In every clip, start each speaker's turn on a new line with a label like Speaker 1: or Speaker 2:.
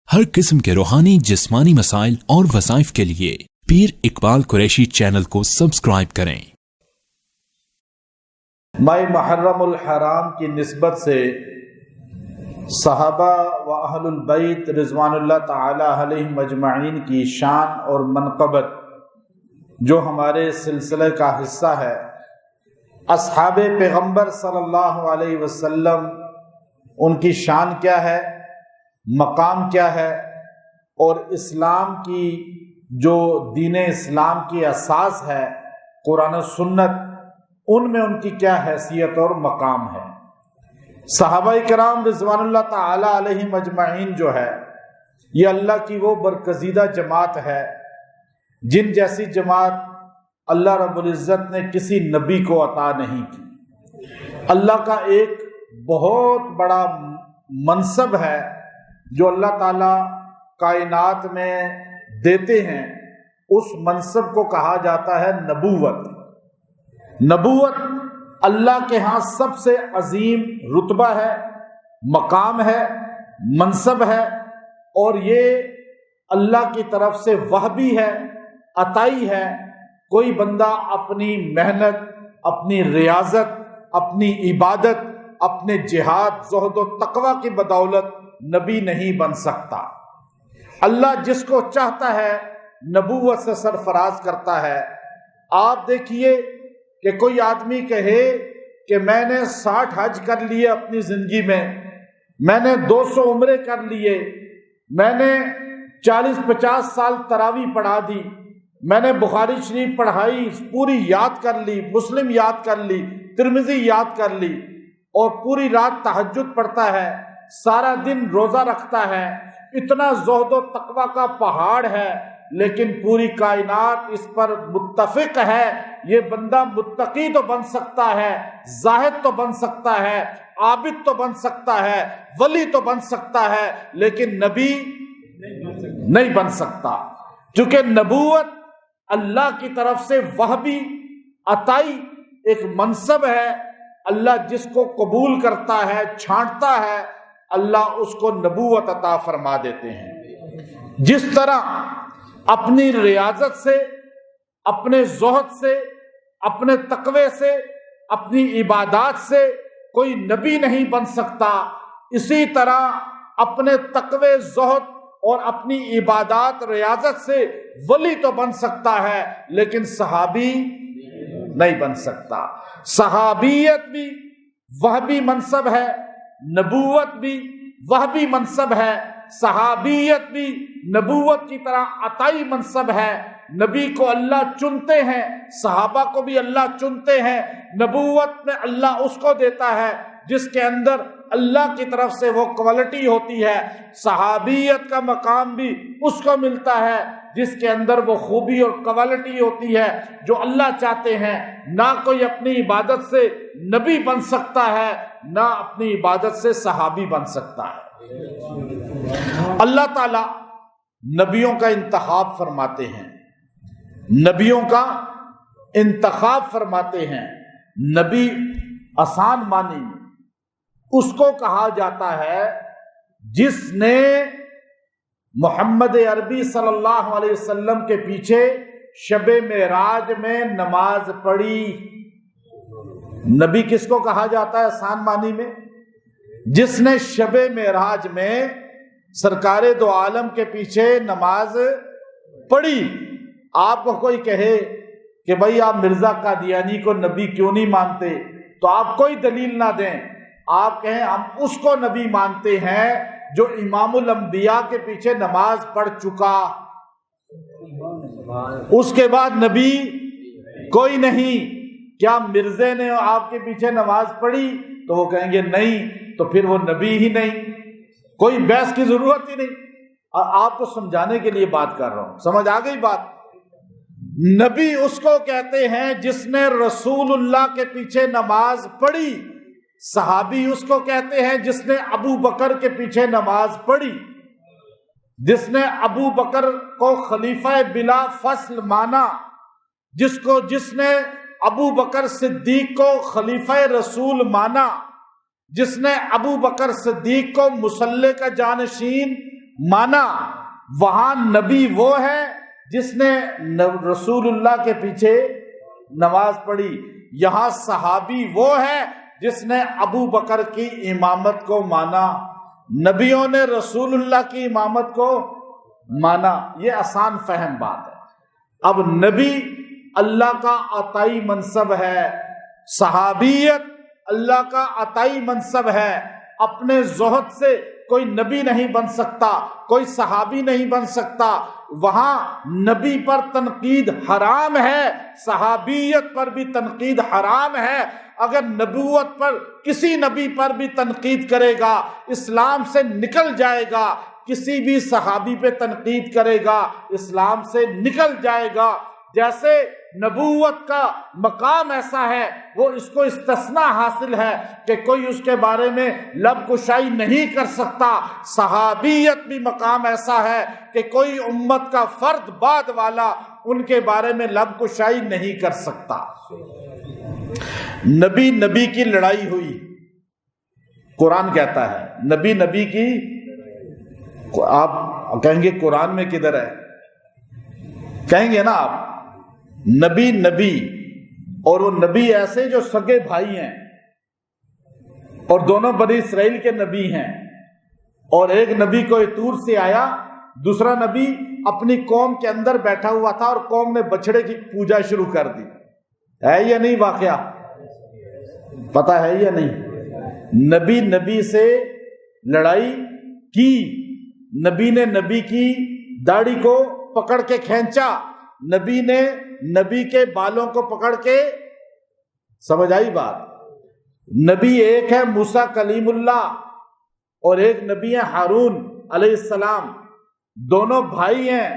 Speaker 1: ہر قسم کے روحانی جسمانی مسائل اور وظائف کے لیے پیر اقبال قریشی چینل کو سبسکرائب کریں۔
Speaker 2: ماہ محرم الحرام کی نسبت سے صحابہ و اہل البیت رضوان اللہ تعالی علیہم اجمعین کی شان اور منقبت جو ہمارے سلسلے کا حصہ ہے، اصحاب پیغمبر صلی اللہ علیہ وسلم ان کی شان کیا ہے، مقام کیا ہے، اور اسلام کی جو دین اسلام کی اساس ہے قرآن و سنت، ان میں ان کی کیا حیثیت اور مقام ہے۔ صحابہ کرام رضوان اللہ تعالی علیہم اجمعین جو ہے، یہ اللہ کی وہ برگزیدہ جماعت ہے جن جیسی جماعت اللہ رب العزت نے کسی نبی کو عطا نہیں کی۔ اللہ کا ایک بہت بڑا منصب ہے جو اللہ تعالیٰ کائنات میں دیتے ہیں، اس منصب کو کہا جاتا ہے نبوت۔ نبوت اللہ کے ہاں سب سے عظیم رتبہ ہے، مقام ہے، منصب ہے، اور یہ اللہ کی طرف سے وہبی ہے، عطائی ہے۔ کوئی بندہ اپنی محنت، اپنی ریاضت، اپنی عبادت، اپنے جہاد، زہد و تقوی کی بدولت نبی نہیں بن سکتا۔ اللہ جس کو چاہتا ہے نبوت سے سرفراز کرتا ہے۔ آپ دیکھیے کہ کوئی آدمی کہے کہ میں نے 60 حج کر لیے اپنی زندگی میں نے 200 عمرے کر لیے، میں نے 40-50 سال تراویح پڑھا دی، میں نے بخاری شریف پڑھائی پوری یاد کر لی، مسلم یاد کر لی، ترمذی یاد کر لی، اور پوری رات تہجد پڑھتا ہے، سارا دن روزہ رکھتا ہے، اتنا زہد و تقوی کا پہاڑ ہے، لیکن پوری کائنات اس پر متفق ہے یہ بندہ متقی تو بن سکتا ہے، زاہد تو بن سکتا ہے، عابد تو بن سکتا ہے، ولی تو بن سکتا ہے، لیکن نبی نہیں بن سکتا، کیونکہ نبوت اللہ کی طرف سے وہبی عطائی ایک منصب ہے۔ اللہ جس کو قبول کرتا ہے، چھانٹتا ہے، اللہ اس کو نبوت عطا فرما دیتے ہیں۔ جس طرح اپنی ریاضت سے، اپنے زہد سے، اپنے تقوی سے، اپنی عبادات سے کوئی نبی نہیں بن سکتا، اسی طرح اپنے تقوی، زہد اور اپنی عبادات، ریاضت سے ولی تو بن سکتا ہے، لیکن صحابی نہیں بن سکتا۔ صحابیت بھی وہبی منصب ہے، نبوت بھی وہبی منصب ہے، صحابیت بھی نبوت کی طرح عطائی منصب ہے۔ نبی کو اللہ چنتے ہیں، صحابہ کو بھی اللہ چنتے ہیں۔ نبوت میں اللہ اس کو دیتا ہے جس کے اندر اللہ کی طرف سے وہ کوالٹی ہوتی ہے، صحابیت کا مقام بھی اس کو ملتا ہے جس کے اندر وہ خوبی اور کوالٹی ہوتی ہے جو اللہ چاہتے ہیں۔ نہ کوئی اپنی عبادت سے نبی بن سکتا ہے، نہ اپنی عبادت سے صحابی بن سکتا ہے۔ اللہ تعالی نبیوں کا انتخاب فرماتے ہیں، نبیوں کا انتخاب فرماتے ہیں۔ نبی آسان معنی میں اس کو کہا جاتا ہے جس نے محمد عربی صلی اللہ علیہ وسلم کے پیچھے شب معراج میں نماز پڑھی۔ نبی کس کو کہا جاتا ہے آسان معنی میں؟ جس نے شب معراج میں سرکار دو عالم کے پیچھے نماز پڑھی۔ آپ کو کوئی کہے کہ بھائی آپ مرزا قادیانی کو نبی کیوں نہیں مانتے، تو آپ کوئی دلیل نہ دیں، آپ کہیں ہم اس کو نبی مانتے ہیں جو امام الانبیاء کے پیچھے نماز پڑھ چکا، اس کے بعد نبی کوئی نہیں۔ کیا مرزے نے آپ کے پیچھے نماز پڑھی؟ تو وہ کہیں گے نہیں، تو پھر وہ نبی ہی نہیں، کوئی بحث کی ضرورت ہی نہیں۔ اور آپ کو سمجھانے کے لیے بات کر رہا ہوں، سمجھ آ گئی بات؟ نبی اس کو کہتے ہیں جس نے رسول اللہ کے پیچھے نماز پڑھی، صحابی اس کو کہتے ہیں جس نے ابو بکر کے پیچھے نماز پڑھی، جس نے ابو بکر کو خلیفہ بلا فصل مانا، جس نے ابو بکر صدیق کو خلیفہ رسول مانا، جس نے ابو بکر صدیق کو مصلی کا جانشین مانا وہاں نبی وہ ہے جس نے رسول اللہ کے پیچھے نماز پڑھی، یہاں صحابی وہ ہے جس نے ابو بکر کی امامت کو مانا، نبیوں نے رسول اللہ کی امامت کو مانا۔ یہ آسان فہم بات ہے۔ اب نبی اللہ کا عطائی منصب ہے، صحابیت اللہ کا عطائی منصب ہے۔ اپنے زہد سے کوئی نبی نہیں بن سکتا، کوئی صحابی نہیں بن سکتا۔ وہاں نبی پر تنقید حرام ہے، صحابیت پر بھی تنقید حرام ہے۔ اگر نبوت پر کسی نبی پر بھی تنقید کرے گا اسلام سے نکل جائے گا، کسی بھی صحابی پہ تنقید کرے گا اسلام سے نکل جائے گا۔ جیسے نبوت کا مقام ایسا ہے، وہ اس کو استثناء حاصل ہے کہ کوئی اس کے بارے میں لب کشائی نہیں کر سکتا، صحابیت بھی مقام ایسا ہے کہ کوئی امت کا فرد بعد والا ان کے بارے میں لب کشائی نہیں کر سکتا۔ نبی کی لڑائی ہوئی، قرآن کہتا ہے نبی کی، آپ کہیں گے قرآن میں کدھر ہے؟ کہیں گے نا آپ نبی اور وہ نبی ایسے جو سگے بھائی ہیں اور دونوں بنی اسرائیل کے نبی ہیں، اور ایک نبی کو طور سے آیا، دوسرا نبی اپنی قوم کے اندر بیٹھا ہوا تھا اور قوم نے بچڑے کی پوجا شروع کر دی۔ ہے یا نہیں واقعہ؟ پتا ہے یا نہیں؟ نبی سے لڑائی کی، نبی نے نبی کی داڑھی کو پکڑ کے کھینچا، نبی نے نبی کے بالوں کو پکڑ کے، سمجھ آئی بات؟ نبی ایک ہے موسیٰ کلیم اللہ اور ایک نبی ہے ہارون علیہ السلام، دونوں بھائی ہیں،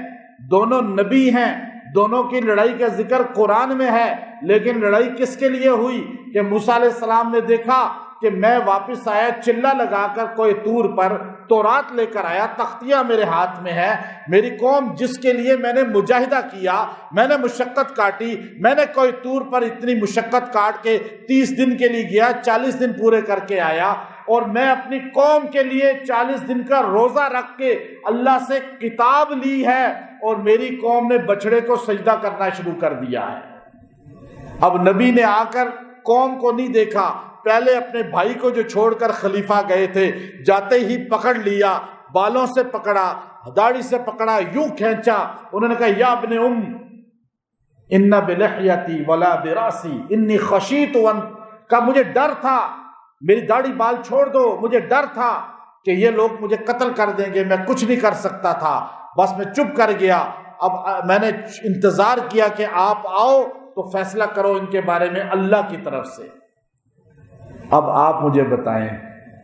Speaker 2: دونوں نبی ہیں، دونوں کی لڑائی کا ذکر قرآن میں ہے۔ لیکن لڑائی کس کے لیے ہوئی کہ موسیٰ علیہ السلام نے دیکھا کہ میں واپس آیا چلا لگا کر کوئی طور پر تورات لے کر آیا، تختیاں میرے ہاتھ میں ہے، میری قوم جس کے لیے میں نے مجاہدہ کیا، میں نے مشقت کاٹی، میں نے کوئی طور پر اتنی مشقت کاٹ کے 30 دن کے لیے گیا، 40 دن پورے کر کے آیا، اور میں اپنی قوم کے لیے 40 دن کا روزہ رکھ کے اللہ سے کتاب لی ہے، اور میری قوم نے بچڑے کو سجدہ کرنا شروع کر دیا ہے۔ اب نبی نے آ کر قوم کو نہیں دیکھا، پہلے اپنے بھائی کو جو چھوڑ کر خلیفہ گئے تھے، جاتے ہی پکڑ لیا، بالوں سے پکڑا، داڑھی سے پکڑا، یوں کھینچا۔ انہوں نے کہا یا ابن ام ان بلحیتی ولا براسی انی خشیت ان، کہا مجھے ڈر تھا، میری داڑھی بال چھوڑ دو، مجھے ڈر تھا کہ یہ لوگ مجھے قتل کر دیں گے، میں کچھ نہیں کر سکتا تھا، بس میں چپ کر گیا۔ اب میں نے انتظار کیا کہ آپ آؤ تو فیصلہ کرو ان کے بارے میں اللہ کی طرف سے۔ اب آپ مجھے بتائیں،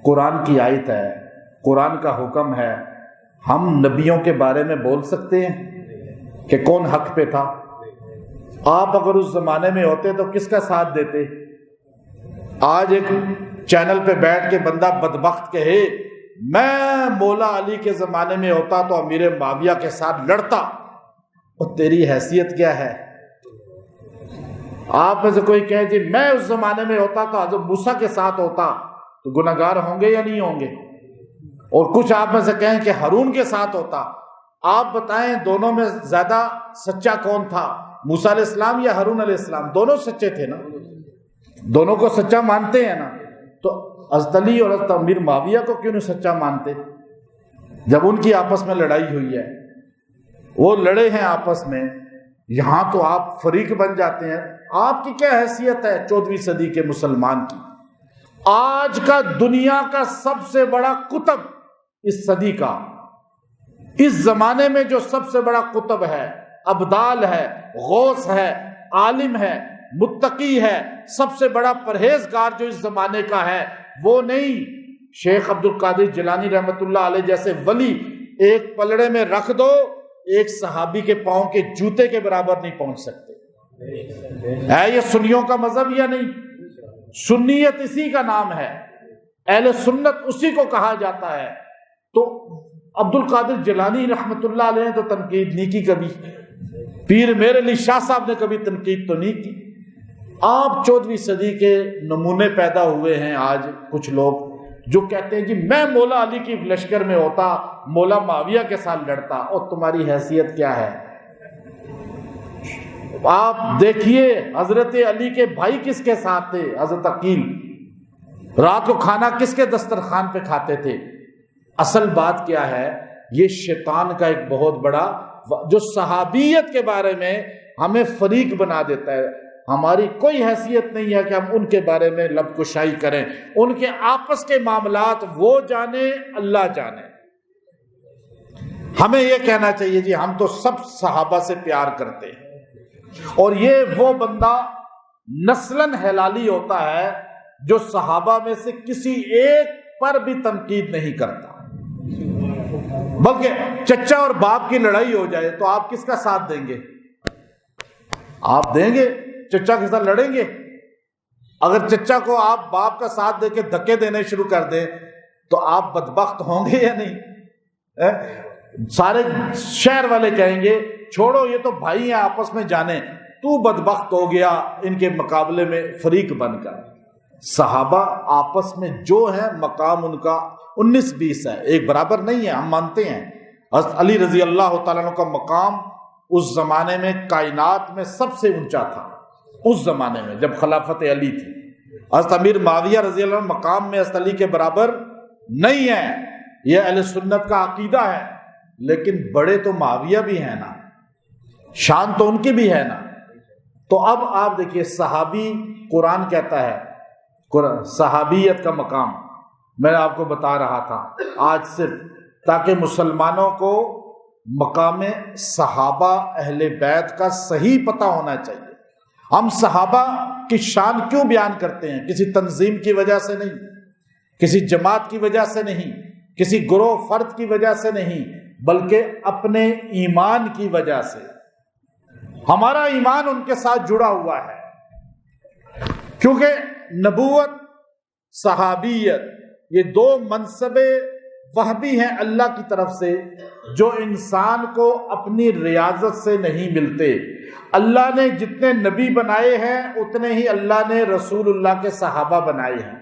Speaker 2: قرآن کی آیت ہے، قرآن کا حکم ہے، ہم نبیوں کے بارے میں بول سکتے ہیں کہ کون حق پہ تھا؟ آپ اگر اس زمانے میں ہوتے تو کس کا ساتھ دیتے؟ آج ایک چینل پہ بیٹھ کے بندہ بدبخت کہے میں مولا علی کے زمانے میں ہوتا تو امیر معاویہ کے ساتھ لڑتا، اور تیری حیثیت کیا ہے؟ آپ میں سے کوئی کہے جی میں اس زمانے میں ہوتا تو حضرت موسیٰ کے ساتھ ہوتا، تو گناہگار ہوں گے یا نہیں ہوں گے؟ اور کچھ آپ میں سے کہیں کہ ہارون کے ساتھ ہوتا۔ آپ بتائیں دونوں میں زیادہ سچا کون تھا، موسیٰ علیہ السلام یا ہارون علیہ السلام؟ دونوں سچے تھے نا، دونوں کو سچا مانتے ہیں نا، تو حضرت علی اور حضرت امیر معاویہ کو کیوں نہیں سچا مانتے جب ان کی آپس میں لڑائی ہوئی ہے؟ وہ لڑے ہیں آپس میں، یہاں تو آپ فریق بن جاتے ہیں۔ آپ کی کیا حیثیت ہے 14ویں صدی کے مسلمان کی؟ آج کا دنیا کا سب سے بڑا قطب اس صدی کا، اس زمانے میں جو سب سے بڑا قطب ہے، ابدال ہے، غوث ہے، عالم ہے، متقی ہے، سب سے بڑا پرہیزگار جو اس زمانے کا ہے، وہ نہیں شیخ عبد القادر جیلانی رحمۃ اللہ علیہ جیسے ولی ایک پلڑے میں رکھ دو، ایک صحابی کے پاؤں کے جوتے کے برابر نہیں پہنچ سکتے۔ ہے یہ سنیوں کا مذہب یا نہیں؟ سنیت اسی کا نام ہے، اہل سنت اسی کو کہا جاتا ہے۔ تو عبد القادر جیلانی رحمۃ اللہ علیہ نے تو تنقید نہیں کی کبھی، پیر میر علی شاہ صاحب نے کبھی تنقید تو نہیں کی۔ آپ 14ویں صدی کے نمونے پیدا ہوئے ہیں آج کچھ لوگ، جو کہتے ہیں جی میں مولا علی کی لشکر میں ہوتا، مولا معاویہ کے ساتھ لڑتا، اور تمہاری حیثیت کیا ہے؟ آپ دیکھیے حضرت علی کے بھائی کس کے ساتھ تھے، حضرت عقیل، رات کو کھانا کس کے دسترخوان پہ کھاتے تھے۔ اصل بات کیا ہے، یہ شیطان کا ایک بہت بڑا جو صحابیت کے بارے میں ہمیں فریق بنا دیتا ہے۔ ہماری کوئی حیثیت نہیں ہے کہ ہم ان کے بارے میں لب کشائی کریں، ان کے آپس کے معاملات وہ جانے، اللہ جانے۔ ہمیں یہ کہنا چاہیے جی ہم تو سب صحابہ سے پیار کرتے ہیں، اور یہ وہ بندہ نسلاً ہلالی ہوتا ہے جو صحابہ میں سے کسی ایک پر بھی تنقید نہیں کرتا، بلکہ چچا اور باپ کی لڑائی ہو جائے تو آپ کس کا ساتھ دیں گے؟ آپ دیں گے چچا کے ساتھ لڑیں گے؟ اگر چچا کو آپ باپ کا ساتھ دے کے دھکے دینے شروع کر دیں تو آپ بدبخت ہوں گے یا نہیں؟ سارے شہر والے کہیں گے چھوڑو یہ تو بھائی ہیں آپس میں جانے، تو بدبخت ہو گیا ان کے مقابلے میں فریق بن کر۔ صحابہ آپس میں جو ہے مقام ان کا 19-20 ہے، ایک برابر نہیں ہے، ہم مانتے ہیں۔ حضرت علی رضی اللہ تعالیٰ عنہ کا مقام اس زمانے میں کائنات میں سب سے اونچا تھا، اس زمانے میں جب خلافت علی تھی۔ حضرت امیر معاویہ رضی اللہ عنہ مقام میں حضرت علی کے برابر نہیں ہے، یہ اہل سنت کا عقیدہ ہے، لیکن بڑے تو معاویہ بھی ہیں نا، شان تو ان کی بھی ہے نا۔ تو اب آپ دیکھیے صحابی، قرآن کہتا ہے صحابیت کا مقام میں آپ کو بتا رہا تھا آج صرف تاکہ مسلمانوں کو مقام صحابہ اہل بیت کا صحیح پتہ ہونا چاہیے۔ ہم صحابہ کی شان کیوں بیان کرتے ہیں؟ کسی تنظیم کی وجہ سے نہیں، کسی جماعت کی وجہ سے نہیں، کسی گروہ فرد کی وجہ سے نہیں، بلکہ اپنے ایمان کی وجہ سے۔ ہمارا ایمان ان کے ساتھ جڑا ہوا ہے، کیونکہ نبوت، صحابیت، یہ دو منصب وہبی ہیں اللہ کی طرف سے جو انسان کو اپنی ریاضت سے نہیں ملتے۔ اللہ نے جتنے نبی بنائے ہیں اتنے ہی اللہ نے رسول اللہ کے صحابہ بنائے ہیں۔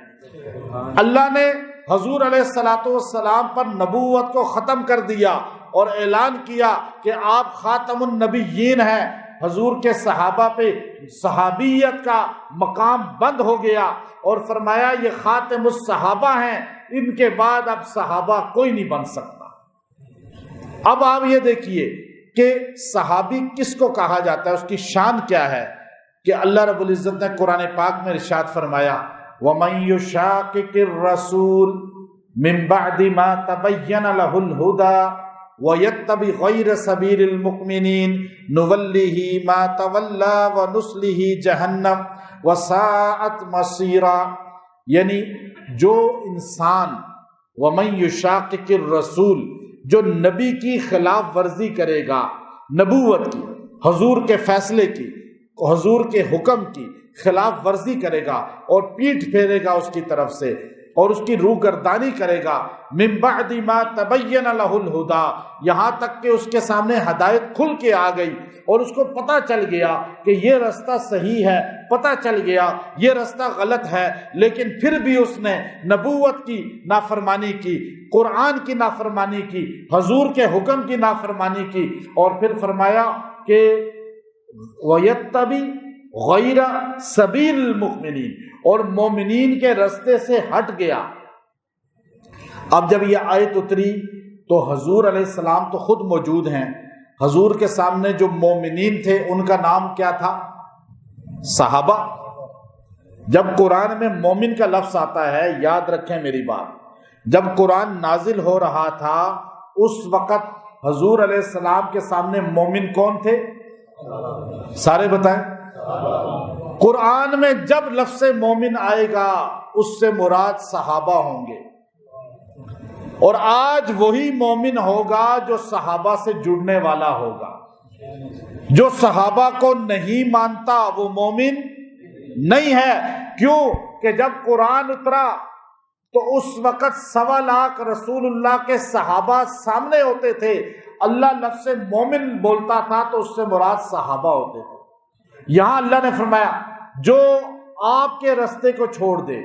Speaker 2: اللہ نے حضور علیہ الصلوۃ والسلام پر نبوت کو ختم کر دیا اور اعلان کیا کہ آپ خاتم النبیین ہیں۔ حضور کے صحابہ پہ صحابیت کا مقام بند ہو گیا اور فرمایا یہ خاتم الصحابہ ہیں، ان کے بعد اب صحابہ کوئی نہیں بن سکتا۔ اب آپ یہ دیکھیے کہ صحابی کس کو کہا جاتا ہے، اس کی شان کیا ہے، کہ اللہ رب العزت نے قرآن پاک میں ارشاد فرمایا وَمَن يُشَاقِقِ الرَّسُولَ مِن بَعْدِ مَا تَبَيَّنَ لَهُ الْهُدَى وَيَتَّبِعْ غَيْرَ سَبِيلِ الْمُؤْمِنِينَ نُوَلِّهِ مَا تَوَلَّى وَنُصْلِهِ جَهَنَّمَ وَسَاءَتْ مَصِيرًا، یعنی جو انسان وَمَن يُشَاقِقِ الرَّسُولَ، جو نبی کی خلاف ورزی کرے گا، نبوت کی، حضور کے فیصلے کی، حضور کے حکم کی خلاف ورزی کرے گا اور پیٹھ پھیرے گا اس کی طرف سے اور اس کی روگردانی کرے گا، من بعد ما تبین لہ الہدی، یہاں تک کہ اس کے سامنے ہدایت کھل کے آ گئی اور اس کو پتہ چل گیا کہ یہ رستہ صحیح ہے، پتہ چل گیا یہ رستہ غلط ہے، لیکن پھر بھی اس نے نبوت کی نافرمانی کی، قرآن کی نافرمانی کی، حضور کے حکم کی نافرمانی کی، اور پھر فرمایا کہ وَيَتَّبِعْ غَيْرَ سَبِيلِ الْمُؤْمِنِينَ، اور مومنین کے رستے سے ہٹ گیا۔ اب جب یہ آیت اتری تو حضور علیہ السلام تو خود موجود ہیں، حضور کے سامنے جو مومنین تھے ان کا نام کیا تھا؟ صحابہ۔ جب قرآن میں مومن کا لفظ آتا ہے، یاد رکھیں میری بات، جب قرآن نازل ہو رہا تھا اس وقت حضور علیہ السلام کے سامنے مومن کون تھے؟ سارے بتائیں۔ قرآن میں جب لفظ مومن آئے گا اس سے مراد صحابہ ہوں گے، اور آج وہی مومن ہوگا جو صحابہ سے جڑنے والا ہوگا۔ جو صحابہ کو نہیں مانتا وہ مومن نہیں ہے۔ کیوں کہ جب قرآن اترا تو اس وقت 1.25 لاکھ رسول اللہ کے صحابہ سامنے ہوتے تھے، اللہ لفظ مومن بولتا تھا تو اس سے مراد صحابہ ہوتے تھے۔ یہاں اللہ نے فرمایا جو آپ کے رستے کو چھوڑ دے،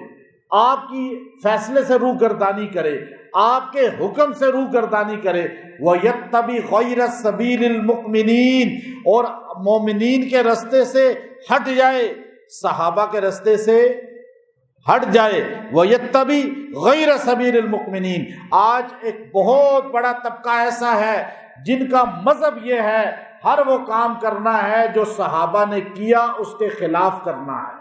Speaker 2: آپ کی فیصلے سے روگردانی کرے، آپ کے حکم سے روگردانی کرے، وَيَتَّبِعْ غَيْرَ سَبِيلِ الْمُؤْمِنِينَ، اور مومنین کے رستے سے ہٹ جائے، صحابہ کے رستے سے ہٹ جائے، وَيَتَّبِعْ غَيْرَ سَبِيلِ الْمُؤْمِنِينَ۔ آج ایک بہت بڑا طبقہ ایسا ہے جن کا مذہب یہ ہے ہر وہ کام کرنا ہے جو صحابہ نے کیا اس کے خلاف کرنا ہے،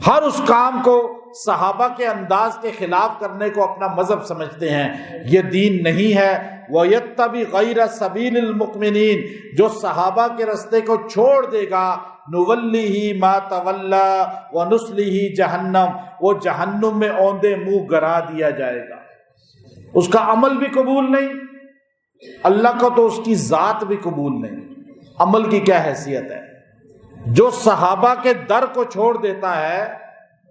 Speaker 2: ہر اس کام کو صحابہ کے انداز کے خلاف کرنے کو اپنا مذہب سمجھتے ہیں، یہ دین نہیں ہے۔ وَيَتَّبِعْ غَيْرَ سَبِيلِ الْمُؤْمِنِينَ، جو صحابہ کے رستے کو چھوڑ دے گا، نُوَلِّهِ مَا تَوَلَّى وَنُصْلِهِ جَهَنَّمَ، وہ جہنم میں اوندے منہ گرا دیا جائے گا۔ اس کا عمل بھی قبول نہیں، اللہ کو تو اس کی ذات بھی قبول نہیں، عمل کی کیا حیثیت ہے؟ جو صحابہ کے در کو چھوڑ دیتا ہے،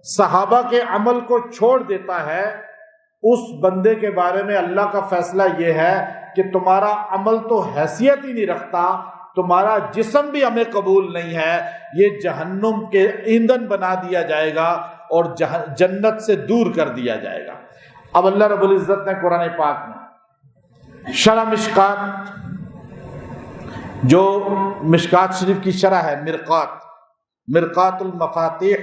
Speaker 2: صحابہ کے عمل کو چھوڑ دیتا ہے، اس بندے کے بارے میں اللہ کا فیصلہ یہ ہے کہ تمہارا عمل تو حیثیت ہی نہیں رکھتا، تمہارا جسم بھی ہمیں قبول نہیں ہے، یہ جہنم کے ایندھن بنا دیا جائے گا اور جنت سے دور کر دیا جائے گا۔ اب اللہ رب العزت نے قرآن پاک میں شرح مشکات، جو مشکات شریف کی شرح ہے، مرقات المفاتیح،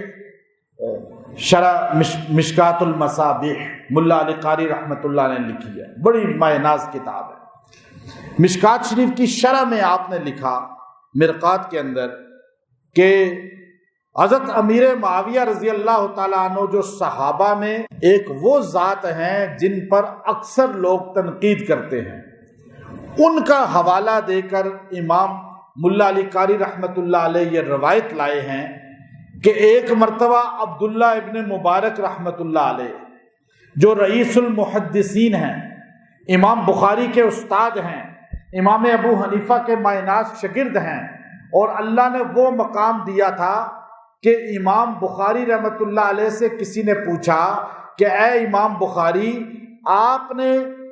Speaker 2: شرح مشکات المصابیح، ملا علی قاری رحمۃ اللہ نے لکھی ہے، بڑی مایہ ناز کتاب ہے۔ مشکات شریف کی شرح میں آپ نے لکھا مرقات کے اندر کہ حضرت امیر معاویہ رضی اللہ تعالیٰ عنہ جو صحابہ میں ایک وہ ذات ہیں جن پر اکثر لوگ تنقید کرتے ہیں، ان کا حوالہ دے کر امام ملا علی قاری رحمۃ اللہ علیہ یہ روایت لائے ہیں کہ ایک مرتبہ عبداللہ ابن مبارک رحمۃ اللہ علیہ جو رئیس المحدثین ہیں، امام بخاری کے استاد ہیں، امام ابو حنیفہ کے مایہ ناز شاگرد ہیں، اور اللہ نے وہ مقام دیا تھا کہ امام بخاری رحمۃ اللہ علیہ سے کسی نے پوچھا کہ اے امام بخاری، آپ نے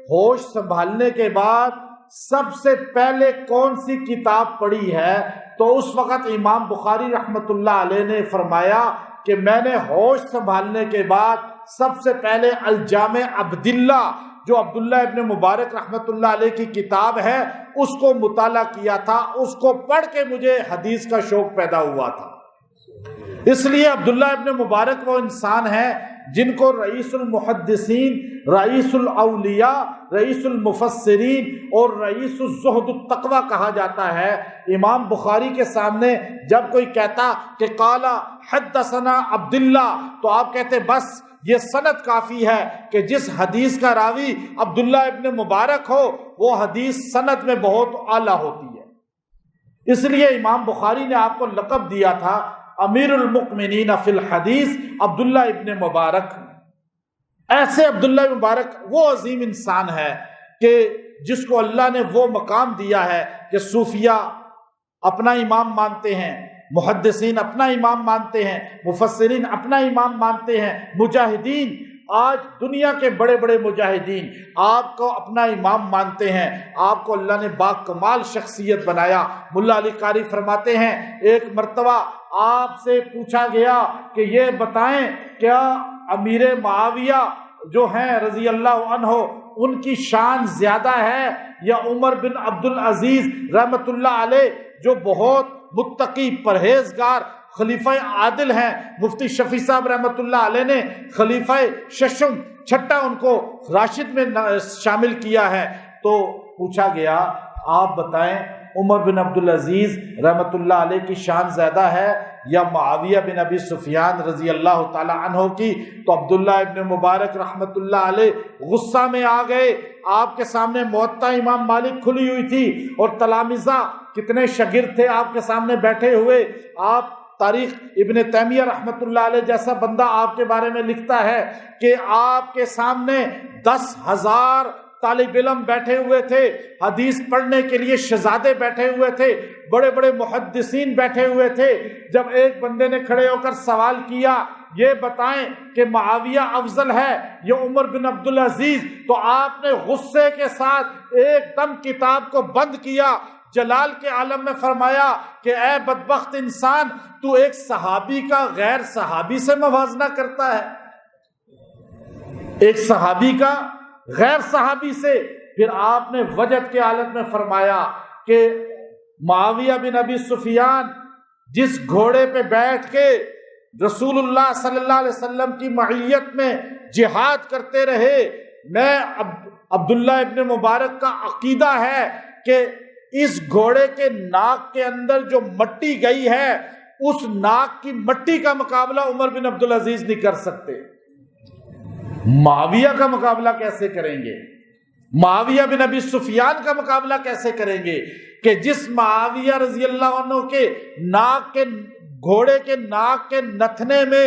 Speaker 2: ہوش سنبھالنے کے بعد سب سے پہلے کون سی کتاب پڑھی ہے؟ تو اس وقت امام بخاری رحمۃ اللہ علیہ نے فرمایا کہ میں نے ہوش سنبھالنے کے بعد سب سے پہلے الجامع عبداللہ، جو عبداللہ ابن مبارک رحمۃ اللہ علیہ کی کتاب ہے، اس کو مطالعہ کیا تھا، اس کو پڑھ کے مجھے حدیث کا شوق پیدا ہوا تھا۔ اس لیے عبداللہ ابن مبارک وہ انسان ہے جن کو رئیس المحدثین، رئیس الاولیاء، رئیس المفسرین اور رئیس الزہد التقوی کہا جاتا ہے۔ امام بخاری کے سامنے جب کوئی کہتا کہ قال حدثنا عبداللہ، تو آپ کہتے بس یہ سند کافی ہے کہ جس حدیث کا راوی عبداللہ ابن مبارک ہو وہ حدیث سند میں بہت اعلیٰ ہوتی ہے۔ اس لیے امام بخاری نے آپ کو لقب دیا تھا امیر المؤمنین فی الحدیث عبداللہ ابن مبارک۔ ایسے عبداللہ مبارک وہ عظیم انسان ہے کہ جس کو اللہ نے وہ مقام دیا ہے کہ صوفیہ اپنا امام مانتے ہیں، محدثین اپنا امام مانتے ہیں، مفسرین اپنا امام مانتے ہیں، مجاہدین آج دنیا کے بڑے بڑے مجاہدین آپ کو اپنا امام مانتے ہیں۔ آپ کو اللہ نے با کمال شخصیت بنایا۔ ملا علی قاری فرماتے ہیں ایک مرتبہ آپ سے پوچھا گیا کہ یہ بتائیں کیا امیر معاویہ جو ہیں رضی اللہ عنہ ان کی شان زیادہ ہے یا عمر بن عبدالعزیز رحمت اللہ علیہ جو بہت متقی پرہیزگار خلیفہ عادل ہیں؟ مفتی شفیع صاحب رحمت اللہ علیہ نے خلیفہ ششم چھٹا ان کو راشد میں شامل کیا ہے۔ تو پوچھا گیا آپ بتائیں عمر بن عبدالعزیز رحمت اللہ علیہ کی شان زیادہ ہے یا معاویہ بن ابی سفیان رضی اللہ تعالی عنہ کی؟ تو عبداللہ ابن مبارک رحمت اللہ علیہ غصہ میں آ گئے۔ آپ کے سامنے موطا امام مالک کھلی ہوئی تھی اور تلامذہ کتنے شاگرد تھے آپ کے سامنے بیٹھے ہوئے۔ آپ تاریخ ابن تیمیہ رحمت اللہ علیہ جیسا بندہ آپ کے بارے میں لکھتا ہے کہ آپ کے سامنے 10,000 طالب علم بیٹھے ہوئے تھے، حدیث پڑھنے کے لیے شہزادے بیٹھے ہوئے تھے، بڑے بڑے محدثین بیٹھے ہوئے تھے۔ جب ایک بندے نے کھڑے ہو کر سوال کیا یہ بتائیں کہ معاویہ افضل ہے یا عمر بن عبدالعزیز، تو آپ نے غصے کے ساتھ ایک دم کتاب کو بند کیا، جلال کے عالم میں فرمایا کہ اے بدبخت انسان، تو ایک صحابی کا غیر صحابی سے موازنہ کرتا ہے۔ ایک صحابی کا غیر صحابی سے. پھر آپ نے وجد کے حالت میں فرمایا کہ معاویہ بن ابی سفیان جس گھوڑے پہ بیٹھ کے رسول اللہ صلی اللہ علیہ وسلم کی معیت میں جہاد کرتے رہے، میں عبداللہ ابن مبارک کا عقیدہ ہے کہ اس گھوڑے کے ناک کے اندر جو مٹی گئی ہے اس ناک کی مٹی کا مقابلہ عمر بن عبدالعزیز نہیں کر سکتے. معاویہ کا مقابلہ کیسے کریں گے؟ معاویہ بن ابی سفیان کا مقابلہ کیسے کریں گے کہ جس معاویہ رضی اللہ عنہ کے ناک کے گھوڑے کے ناک کے نتھنے میں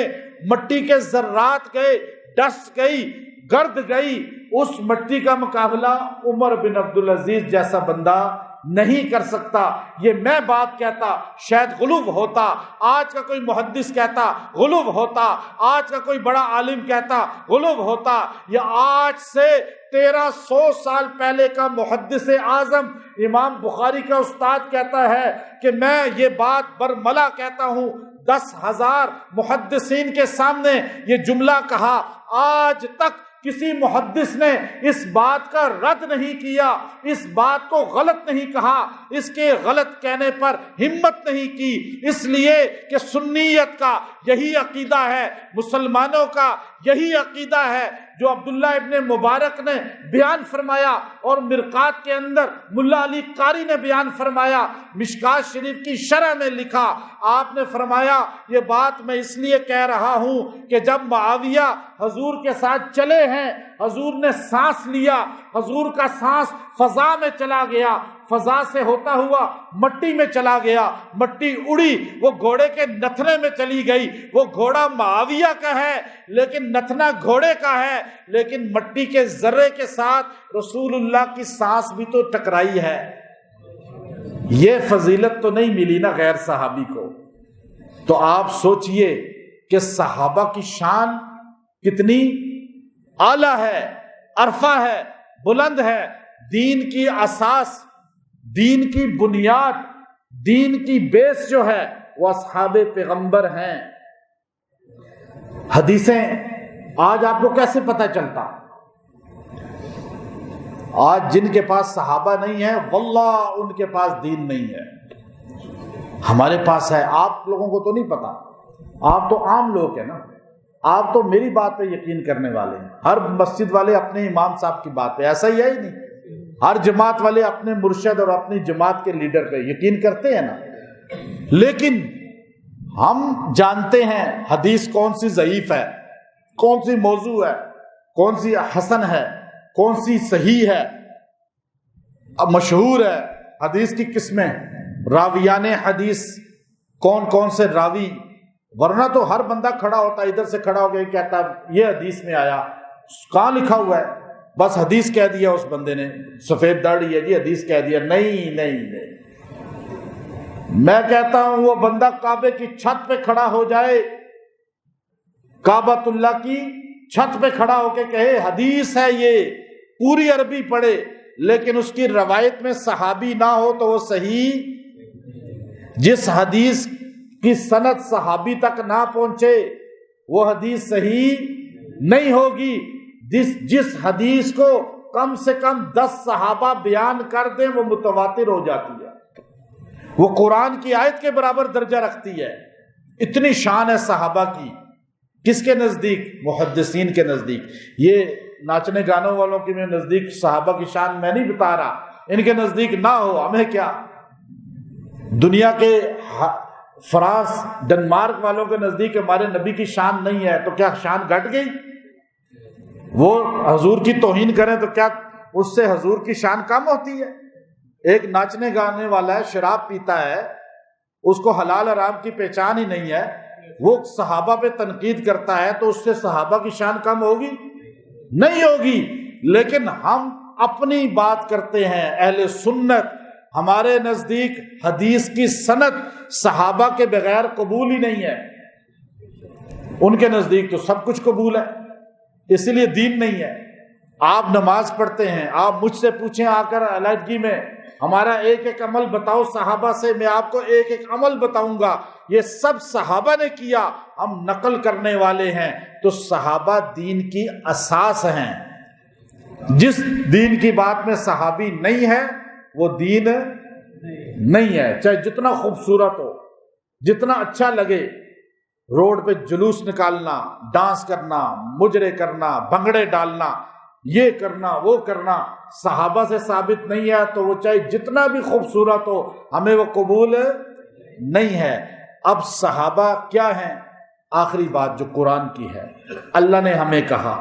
Speaker 2: مٹی کے ذرات گئے، ڈسٹ گئی، گرد گئی، اس مٹی کا مقابلہ عمر بن عبدالعزیز جیسا بندہ نہیں کر سکتا. یہ میں بات کہتا شاید غلو ہوتا، آج کا کوئی محدث کہتا غلو ہوتا، آج کا کوئی بڑا عالم کہتا غلو ہوتا، یا آج سے 1300 سال پہلے کا محدث اعظم امام بخاری کا استاد کہتا ہے کہ میں یہ بات برملا کہتا ہوں، 10,000 محدثین کے سامنے یہ جملہ کہا، آج تک کسی محدث نے اس بات کا رد نہیں کیا، اس بات کو غلط نہیں کہا، اس کے غلط کہنے پر ہمت نہیں کی، اس لیے کہ سنیت کا یہی عقیدہ ہے، مسلمانوں کا یہی عقیدہ ہے جو عبداللہ ابن مبارک نے بیان فرمایا اور مرقات کے اندر ملا علی قاری نے بیان فرمایا، مشکات شریف کی شرح میں لکھا. آپ نے فرمایا یہ بات میں اس لیے کہہ رہا ہوں کہ جب معاویہ حضور کے ساتھ چلے ہیں، حضور نے سانس لیا، حضور کا سانس فضا میں چلا گیا، فضا سے ہوتا ہوا مٹی میں چلا گیا، مٹی اڑی وہ گھوڑے کے نتھنے میں چلی گئی. وہ گھوڑا معاویہ کا ہے لیکن نتنا گھوڑے کا ہے، لیکن مٹی کے ذرے کے ساتھ رسول اللہ کی سانس بھی تو ٹکرائی ہے. یہ فضیلت تو نہیں ملی نا غیر صحابی کو. تو آپ سوچئے کہ صحابہ کی شان کتنی اعلیٰ ہے، عرفہ ہے، بلند ہے. دین کی اساس، دین کی بنیاد، دین کی بیس جو ہے وہ اصحاب پیغمبر ہیں. حدیثیں آج آپ کو کیسے پتہ چلتا؟ آج جن کے پاس صحابہ نہیں ہیں واللہ ان کے پاس دین نہیں ہے. ہمارے پاس ہے، آپ لوگوں کو تو نہیں پتا، آپ تو عام لوگ ہیں نا، آپ تو میری بات پہ یقین کرنے والے ہیں. ہر مسجد والے اپنے امام صاحب کی بات پہ، ایسا ہی ہے ہی نہیں. ہر جماعت والے اپنے مرشد اور اپنی جماعت کے لیڈر پہ یقین کرتے ہیں نا. لیکن ہم جانتے ہیں حدیث کون سی ضعیف ہے، کون سی موضوع ہے، کون سی حسن ہے، کون سی صحیح ہے، اب مشہور ہے. حدیث کی قسمیں، راویان حدیث کون کون سے راوی، ورنہ تو ہر بندہ کھڑا ہوتا ادھر سے کھڑا ہو گیا کہتا یہ حدیث میں آیا، کہاں لکھا ہوا ہے؟ بس حدیث کہہ دیا اس بندے نے، سفید داڑھی ہے جی حدیث کہہ دیا. نہیں نہیں نہیں، میں کہتا ہوں وہ بندہ کعبے کی چھت پہ کھڑا ہو جائے، کعبۃ اللہ کی چھت پہ کھڑا ہو کے کہے حدیث ہے یہ، پوری عربی پڑھے، لیکن اس کی روایت میں صحابی نہ ہو تو وہ صحیح. جس حدیث کی سند صحابی تک نہ پہنچے وہ حدیث صحیح نہیں ہوگی. جس حدیث کو کم سے کم 10 صحابہ بیان کر دیں وہ متواتر ہو جاتی ہے، وہ قرآن کی آیت کے برابر درجہ رکھتی ہے. اتنی شان ہے صحابہ کی. کس کے نزدیک؟ محدثین کے نزدیک. یہ ناچنے گانوں والوں کے نزدیک صحابہ کی شان میں نہیں بتا رہا، ان کے نزدیک نہ ہو ہمیں کیا. دنیا کے فرانس ڈنمارک والوں کے نزدیک ہمارے نبی کی شان نہیں ہے تو کیا شان گھٹ گئی؟ وہ حضور کی توہین کریں تو کیا اس سے حضور کی شان کم ہوتی ہے؟ ایک ناچنے گانے والا ہے، شراب پیتا ہے، اس کو حلال حرام کی پہچان ہی نہیں ہے، وہ صحابہ پہ تنقید کرتا ہے تو اس سے صحابہ کی شان کم ہوگی؟ نہیں ہوگی. لیکن ہم اپنی بات کرتے ہیں، اہل سنت، ہمارے نزدیک حدیث کی سند صحابہ کے بغیر قبول ہی نہیں ہے. ان کے نزدیک تو سب کچھ قبول ہے، اسی لیے دین نہیں ہے. آپ نماز پڑھتے ہیں، آپ مجھ سے پوچھیں آ کر علیحدگی میں، ہمارا ایک ایک عمل بتاؤ صحابہ سے، میں آپ کو ایک ایک عمل بتاؤں گا، یہ سب صحابہ نے کیا، ہم نقل کرنے والے ہیں۔ تو صحابہ دین کی اساس ہیں، جس دین کی بات میں صحابی نہیں ہے وہ دین نہیں ہے، چاہے جتنا خوبصورت ہو، جتنا اچھا لگے، روڈ پہ جلوس نکالنا، ڈانس کرنا، مجرے کرنا، بھنگڑے ڈالنا، یہ کرنا وہ کرنا، صحابہ سے ثابت نہیں ہے تو وہ چاہے جتنا بھی خوبصورت ہو ہمیں وہ قبول نہیں ہے۔ اب صحابہ کیا ہیں؟ آخری بات جو قرآن کی ہے، اللہ نے ہمیں کہا،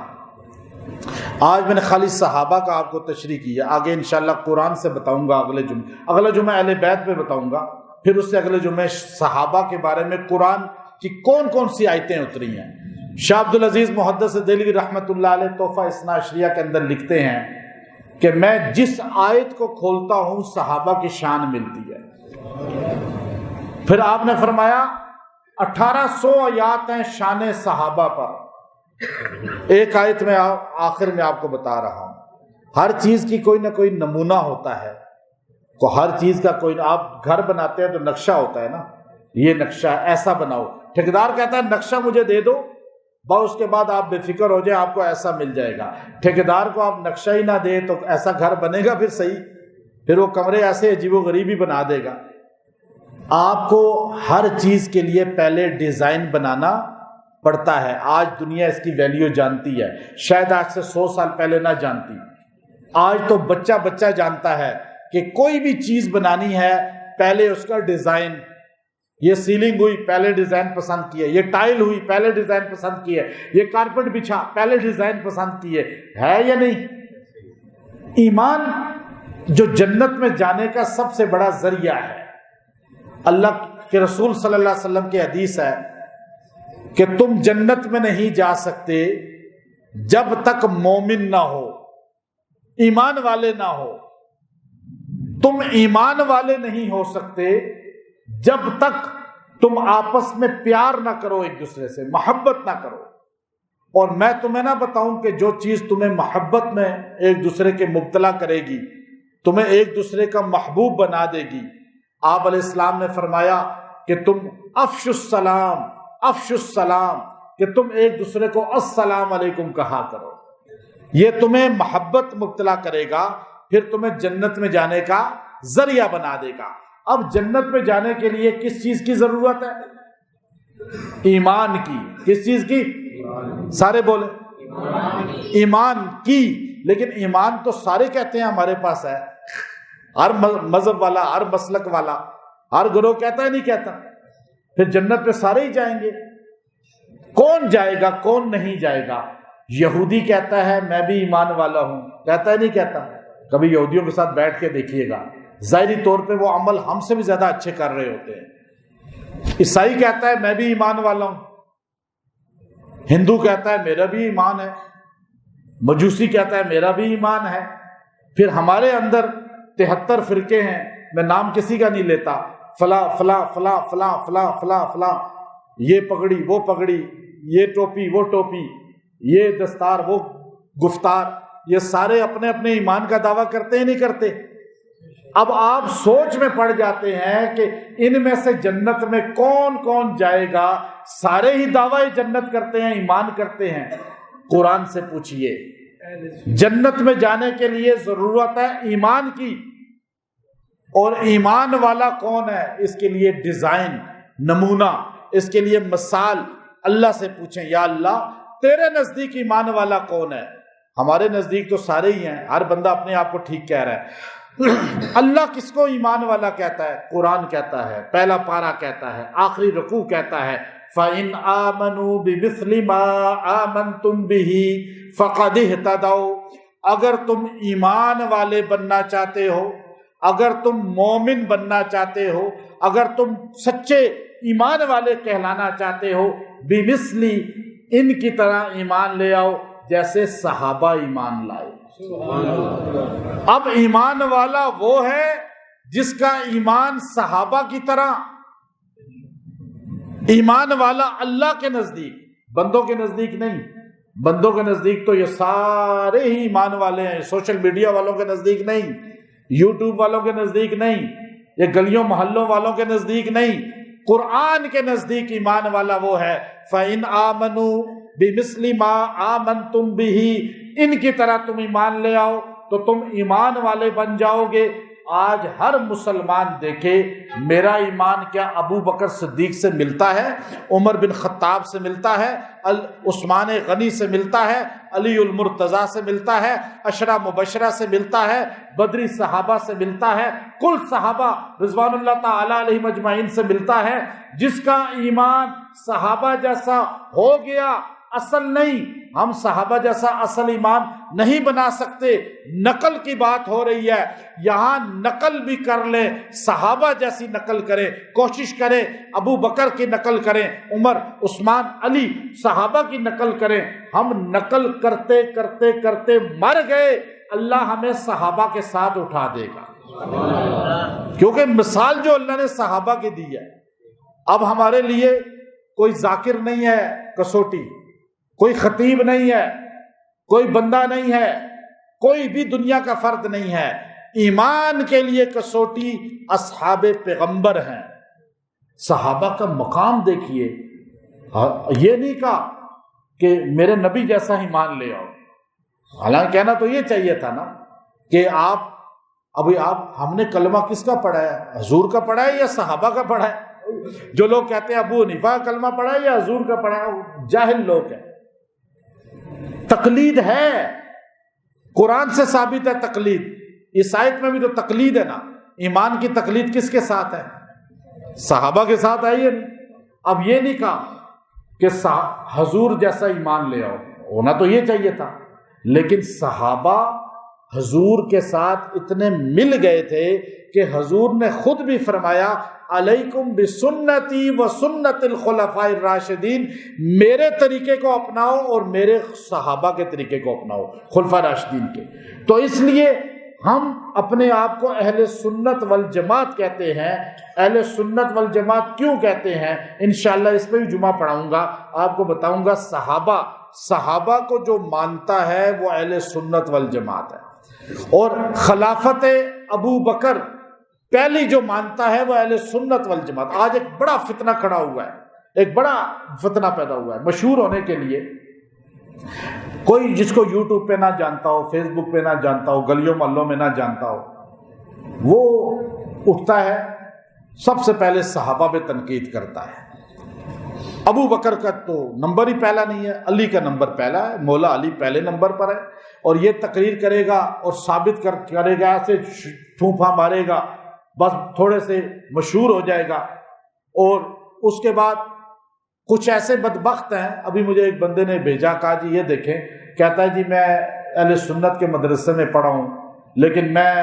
Speaker 2: آج میں نے خالی صحابہ کا آپ کو تشریح کی ہے، آگے انشاءاللہ قرآن سے بتاؤں گا اگلے جمعہ اہل بیت پہ بتاؤں گا، پھر اس سے اگلے جمعہ صحابہ کے بارے میں قرآن کی کون کون سی آیتیں اتری ہیں۔ شاہ عبدالعزیز محدث دہلوی رحمۃ اللہ علیہ تحفہ اثنا عشریہ کے اندر لکھتے ہیں کہ میں جس آیت کو کھولتا ہوں صحابہ کی شان ملتی ہے۔ پھر آپ نے فرمایا 1800 آیات ہیں شان صحابہ پر، ایک آیت میں آخر میں آپ کو بتا رہا ہوں، ہر چیز کی کوئی نہ کوئی نمونہ ہوتا ہے، ہر چیز کا کوئی، آپ گھر بناتے ہیں تو نقشہ ہوتا ہے نا، یہ نقشہ ایسا بناؤ، ٹھیکیدار کہتا ہے نقشہ مجھے دے دو، بس اس کے بعد آپ بے فکر ہو جائیں، آپ کو ایسا مل جائے گا۔ ٹھیکیدار کو آپ نقشہ ہی نہ دیں تو ایسا گھر بنے گا پھر صحیح، پھر وہ کمرے ایسے عجیب و غریبی بنا دے گا۔ آپ کو ہر چیز کے لیے پہلے ڈیزائن بنانا پڑتا ہے۔ آج دنیا اس کی ویلیو جانتی ہے، شاید آج سے 100 سال پہلے نہ جانتی۔ آج تو بچہ بچہ جانتا ہے کہ کوئی بھی چیز بنانی ہے پہلے اس کا ڈیزائن، یہ سیلنگ ہوئی پہلے ڈیزائن پسند کیے، یہ ٹائل ہوئی پہلے ڈیزائن پسند کیے، یہ کارپٹ بچھا پہلے ڈیزائن پسند کیے، ہے یا نہیں؟ ایمان جو جنت میں جانے کا سب سے بڑا ذریعہ ہے، اللہ کے رسول صلی اللہ علیہ وسلم کی حدیث ہے کہ تم جنت میں نہیں جا سکتے جب تک مومن نہ ہو، ایمان والے نہ ہو۔ تم ایمان والے نہیں ہو سکتے جب تک تم آپس میں پیار نہ کرو، ایک دوسرے سے محبت نہ کرو۔ اور میں تمہیں نہ بتاؤں کہ جو چیز تمہیں محبت میں ایک دوسرے کے مبتلا کرے گی، تمہیں ایک دوسرے کا محبوب بنا دے گی۔ آپ علیہ السلام نے فرمایا کہ تم افشوا السلام، افشوا السلام، کہ تم ایک دوسرے کو السلام علیکم کہا کرو۔ یہ تمہیں محبت مبتلا کرے گا، پھر تمہیں جنت میں جانے کا ذریعہ بنا دے گا۔ اب جنت میں جانے کے لیے کس چیز کی ضرورت ہے؟ ایمان کی۔ کس چیز کی؟ سارے بولے ایمان کی۔ لیکن ایمان تو سارے کہتے ہیں ہمارے پاس ہے، ہر مذہب والا، ہر مسلک والا، ہر گروہ کہتا ہے نہیں کہتا؟ پھر جنت میں سارے ہی جائیں گے۔ کون جائے گا کون نہیں جائے گا؟ یہودی کہتا ہے میں بھی ایمان والا ہوں، کہتا ہے نہیں کہتا؟ کبھی یہودیوں کے ساتھ بیٹھ کے دیکھیے گا، ظاہری طور پہ وہ عمل ہم سے بھی زیادہ اچھے کر رہے ہوتے ہیں۔ عیسائی کہتا ہے میں بھی ایمان والا ہوں، ہندو کہتا ہے میرا بھی ایمان ہے، مجوسی کہتا ہے میرا بھی ایمان ہے۔ پھر ہمارے اندر 73 فرقے ہیں، میں نام کسی کا نہیں لیتا، فلاں فلاں فلاں فلاں فلاں فلاں فلاں، یہ پگڑی وہ پگڑی، یہ ٹوپی وہ ٹوپی، یہ دستار وہ گفتار، یہ سارے اپنے اپنے ایمان کا دعویٰ کرتے ہیں نہیں کرتے؟ اب آپ سوچ میں پڑ جاتے ہیں کہ ان میں سے جنت میں کون کون جائے گا؟ سارے ہی دعویٰ جنت کرتے ہیں، ایمان کرتے ہیں۔ قرآن سے پوچھئے، جنت میں جانے کے لیے ضرورت ہے ایمان کی، اور ایمان والا کون ہے؟ اس کے لیے ڈیزائن، نمونہ، اس کے لیے مثال اللہ سے پوچھیں، یا اللہ تیرے نزدیک ایمان والا کون ہے؟ ہمارے نزدیک تو سارے ہی ہیں، ہر بندہ اپنے آپ کو ٹھیک کہہ رہا ہے۔ اللہ کس کو ایمان والا کہتا ہے؟ قرآن کہتا ہے، پہلا پارہ کہتا ہے، آخری رکوع کہتا ہے فَإِنْ آمَنُوا بِمِثْلِ مَا آمَنْتُمْ بِهِ فَقَدِ اهْتَدَوْا۔ اگر تم ایمان والے بننا چاہتے ہو، اگر تم مومن بننا چاہتے ہو، اگر تم سچے ایمان والے کہلانا چاہتے ہو، بِمِثْلِ ان کی طرح ایمان لے آؤ جیسے صحابہ ایمان لائے۔ اب ایمان والا وہ ہے جس کا ایمان صحابہ کی طرح، ایمان والا اللہ کے نزدیک، بندوں کے نزدیک نہیں۔ بندوں کے نزدیک تو یہ سارے ہی ایمان والے ہیں، سوشل میڈیا والوں کے نزدیک نہیں، یوٹیوب والوں کے نزدیک نہیں، یہ گلیوں محلوں والوں کے نزدیک نہیں، قرآن کے نزدیک ایمان والا وہ ہے فَإِنْ آمَنُوا بِمِثْلِ مَا آمَنْتُمْ بِهِ، ان کی طرح تم ایمان لے آؤ تو تم ایمان والے بن جاؤ گے۔ آج ہر مسلمان دیکھے میرا ایمان کیا ابو بکر صدیق سے ملتا ہے، عمر بن خطاب سے ملتا ہے، عثمان غنی سے ملتا ہے، علی المرتضیٰ سے ملتا ہے، عشرہ مبشرہ سے ملتا ہے، بدری صحابہ سے ملتا ہے، کل صحابہ رضوان اللہ تعالی علیہم اجمعین سے ملتا ہے۔ جس کا ایمان صحابہ جیسا ہو گیا، اصل نہیں، ہم صحابہ جیسا اصل ایمان نہیں بنا سکتے، نقل کی بات ہو رہی ہے، یہاں نقل بھی کر لیں، صحابہ جیسی نقل کریں، کوشش کریں ابو بکر کی نقل کریں، عمر، عثمان، علی، صحابہ کی نقل کریں۔ ہم نقل کرتے کرتے کرتے مر گئے، اللہ ہمیں صحابہ کے ساتھ اٹھا دے گا، کیونکہ مثال جو اللہ نے صحابہ کی دی ہے۔ اب ہمارے لیے کوئی ذاکر نہیں ہے کسوٹی، کوئی خطیب نہیں ہے، کوئی بندہ نہیں ہے، کوئی بھی دنیا کا فرد نہیں ہے۔ ایمان کے لیے کسوٹی اصحاب پیغمبر ہیں۔ صحابہ کا مقام دیکھیے، یہ نہیں کہا کہ میرے نبی جیسا ایمان لے آؤ، حالانکہ کہنا تو یہ چاہیے تھا نا کہ ہم نے کلمہ کس کا پڑھا ہے، حضور کا پڑھا ہے یا صحابہ کا پڑھا ہے؟ جو لوگ کہتے ہیں ابو حنیفہ کا کلمہ پڑھا ہے یا حضور کا پڑھا ہے، جاہل لوگ ہیں۔ تقلید ہے، قرآن سے ثابت ہے تقلید، اس آیت میں بھی تو تقلید ہے نا۔ ایمان کی تقلید کس کے ساتھ ہے؟ صحابہ کے ساتھ ہے یا نہیں؟ اب یہ نہیں کہا کہ حضور جیسا ایمان لے آؤ، ہونا تو یہ چاہیے تھا، لیکن صحابہ حضور کے ساتھ اتنے مل گئے تھے کہ حضور نے خود بھی فرمایا علیکم بسنتی و سنت الخلفاء الراشدین، میرے طریقے کو اپناؤ اور میرے صحابہ کے طریقے کو اپناؤ، خلفاء راشدین کے۔ تو اس لیے ہم اپنے آپ کو اہل سنت والجماعت کہتے ہیں۔ اہل سنت والجماعت کیوں کہتے ہیں؟ انشاءاللہ اس پہ بھی جمعہ پڑھاؤں گا، آپ کو بتاؤں گا۔ صحابہ کو جو مانتا ہے وہ اہل سنت والجماعت ہے، اور خلافت ابو بکر پہلی جو مانتا ہے وہ اہل سنت والجماعت۔ آج ایک بڑا فتنہ کھڑا ہوا ہے، ایک بڑا فتنہ پیدا ہوا ہے مشہور ہونے کے لیے۔ کوئی جس کو یوٹیوب پہ نہ جانتا ہو، فیس بک پہ نہ جانتا ہو، گلیوں محلوں میں نہ جانتا ہو، وہ اٹھتا ہے سب سے پہلے صحابہ پہ تنقید کرتا ہے۔ ابو بکر کا تو نمبر ہی پہلا نہیں ہے، علی کا نمبر پہلا ہے، مولا علی پہلے نمبر پر ہے، اور یہ تقریر کرے گا اور ثابت کرے گا، ایسے ٹھونپا مارے گا، بس تھوڑے سے مشہور ہو جائے گا۔ اور اس کے بعد کچھ ایسے بدبخت ہیں، ابھی مجھے ایک بندے نے بھیجا، کہا جی یہ دیکھیں، کہتا ہے جی میں اہل سنت کے مدرسے میں پڑھا ہوں، لیکن میں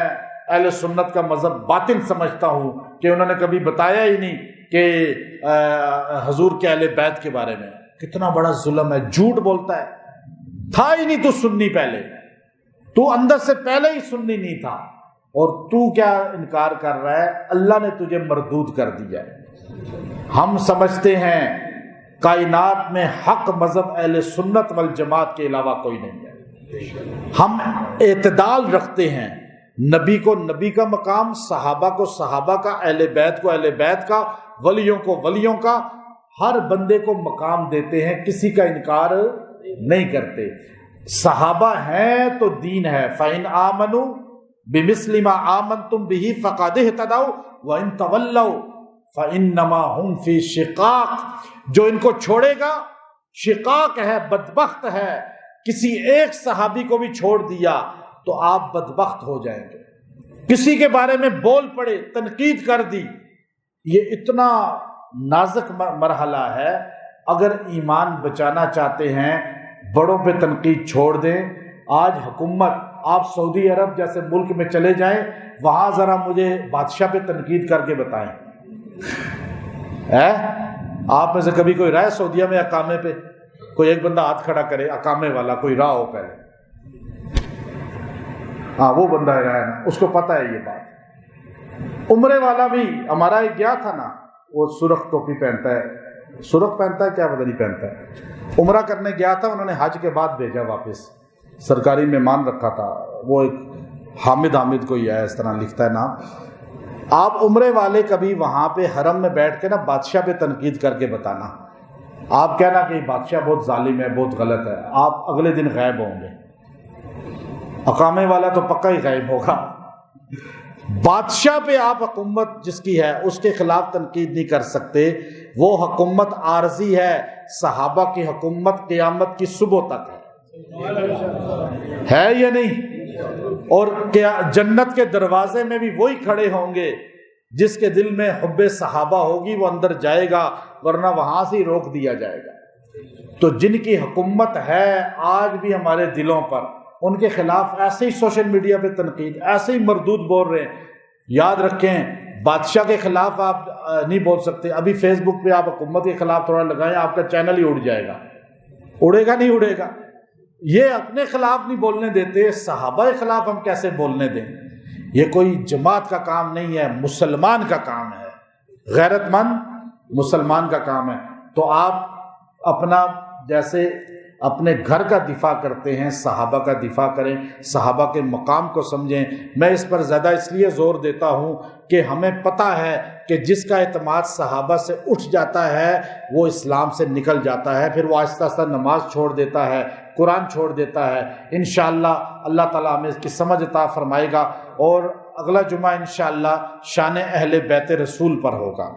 Speaker 2: اہل سنت کا مذہب باطل سمجھتا ہوں، کہ انہوں نے کبھی بتایا ہی نہیں کہ حضور کے اہل بیت کے بارے میں۔ کتنا بڑا ظلم ہے، جھوٹ بولتا ہے، تھا ہی نہیں تو سنی، پہلے تو اندر سے پہلے ہی سنی نہیں تھا، اور تو کیا انکار کر رہا ہے؟ اللہ نے تجھے مردود کر دیا ہے۔ ہم سمجھتے ہیں کائنات میں حق مذہب اہل سنت والجماعت کے علاوہ کوئی نہیں ہے۔ ہم اعتدال رکھتے ہیں، نبی کو نبی کا مقام، صحابہ کو صحابہ کا، اہل بیت کو اہل بیت کا، ولیوں کو ولیوں کا، ہر بندے کو مقام دیتے ہیں، کسی کا انکار نہیں کرتے۔ صحابہ ہیں تو دین ہے۔ فَإِنْ آمَنُوا بِمِثْلِ مَا آمَنْتُمْ بِهِ فَقَدِ اهْتَدَوْا وَإِنْ تَوَلَّوْا فَإِنَّمَا هُمْ فِي شِقَاقٍ، جو ان کو چھوڑے گا شقاق ہے، بدبخت ہے۔ کسی ایک صحابی کو بھی چھوڑ دیا تو آپ بدبخت ہو جائیں گے۔ کسی کے بارے میں بول پڑے، تنقید کر دی، یہ اتنا نازک مرحلہ ہے۔ اگر ایمان بچانا چاہتے ہیں، بڑوں پہ تنقید چھوڑ دیں۔ آج حکومت، آپ سعودی عرب جیسے ملک میں چلے جائیں، وہاں ذرا مجھے بادشاہ پہ تنقید کر کے بتائیں، آپ میں سے کبھی کوئی رہا ہے سعودیہ میں اقامے پہ؟ کوئی ایک بندہ ہاتھ کھڑا کرے، اقامے والا کوئی رہا ہو پہلے؟ ہاں وہ بندہ رہا ہے نا، اس کو پتہ ہے یہ بات۔ عمرے والا بھی ہمارا ایک گیا تھا نا، وہ سرخ ٹوپی پہنتا ہے، سرخ پہنتا ہے کیا پتہ نہیں پہنتا ہے، عمرہ کرنے گیا تھا، انہوں نے حج کے بعد بھیجا واپس، سرکاری مہمان رکھا تھا، وہ ایک حامد کوئی ہے اس طرح لکھتا ہے نام. آپ عمرے والے کبھی وہاں پہ حرم میں بیٹھ کے نا بادشاہ پہ تنقید کر کے بتانا. آپ کہنا کہ بادشاہ بہت ظالم ہے، بہت غلط ہے، آپ اگلے دن غائب ہوں گے. اقامے والا تو پکا ہی غائب ہوگا. بادشاہ پہ آپ حکومت جس کی ہے اس کے خلاف تنقید نہیں کر سکتے. وہ حکومت عارضی ہے. صحابہ کی حکومت قیامت کی صبح تک ہے یا نہیں؟ اور کیا جنت کے دروازے میں بھی وہی کھڑے ہوں گے جس کے دل میں حب صحابہ ہوگی، وہ اندر جائے گا، ورنہ وہاں سے ہی روک دیا جائے گا. تو جن کی حکومت ہے آج بھی ہمارے دلوں پر، ان کے خلاف ایسے ہی سوشل میڈیا پہ تنقید، ایسے ہی مردود بول رہے ہیں. یاد رکھیں بادشاہ کے خلاف آپ نہیں بول سکتے. ابھی فیس بک پہ آپ حکومت کے خلاف تھوڑا لگائیں، آپ کا چینل ہی اڑ جائے گا. اڑے گا نہیں اڑے گا. یہ اپنے خلاف نہیں بولنے دیتے، صحابہ کے خلاف ہم کیسے بولنے دیں؟ یہ کوئی جماعت کا کام نہیں ہے، مسلمان کا کام ہے، غیرت مند مسلمان کا کام ہے. تو آپ اپنا جیسے اپنے گھر کا دفاع کرتے ہیں، صحابہ کا دفاع کریں، صحابہ کے مقام کو سمجھیں. میں اس پر زیادہ اس لیے زور دیتا ہوں کہ ہمیں پتہ ہے کہ جس کا اعتماد صحابہ سے اٹھ جاتا ہے وہ اسلام سے نکل جاتا ہے، پھر وہ آہستہ آہستہ نماز چھوڑ دیتا ہے، قرآن چھوڑ دیتا ہے. انشاءاللہ اللہ تعالیٰ ہمیں اس کی سمجھ عطا فرمائے گا. اور اگلا جمعہ انشاءاللہ شان اہل بیت رسول پر ہوگا.